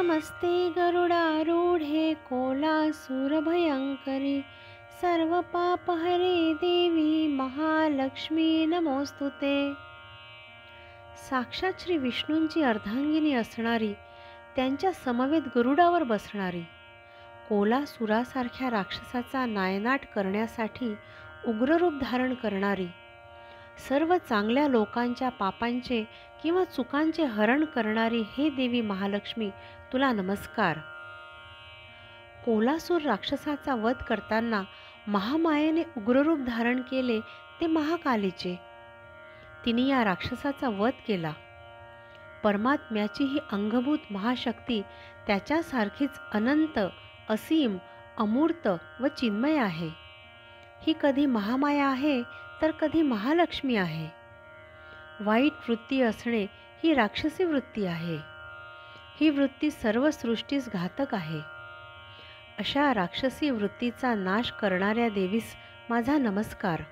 नमस्ते गरुडारूढे कोलासुरभयङ्करि सर्वपापहरे देवी महालक्ष्मी नमोस्तुते। साक्षात श्री विष्णूंची अर्धांगिनी असणारी, त्यांच्या समवेत गरुडावर बसणारी, कोलासुरासारख्या राक्षसाचा नायनाट करण्यासाठी उग्ररूप धारण करणारी, सर्व चांगल्या लोकांच्या पापांचे किंवा चुकांचे हरण करणारी हे देवी महालक्ष्मी, तुला नमस्कार। कोलासूर राक्षसाचा वध करताना महामायेने उग्ररूप धारण केले ते महाकालीचे। तिने या राक्षसाचा वध केला। परमात्म्याची ही अंगभूत महाशक्ती त्याच्यासारखीच अनंत, असीम, अमूर्त व चिन्मय आहे। ही कधी महामाया आहे तर कधी महालक्ष्मी आहे। वाईट वृत्ती असणे ही राक्षसी वृत्ती आहे। ही वृत्ती सर्व सृष्टीस घातक आहे। अशा राक्षसी वृत्तीचा नाश करणाऱ्या देवीस माझा नमस्कार।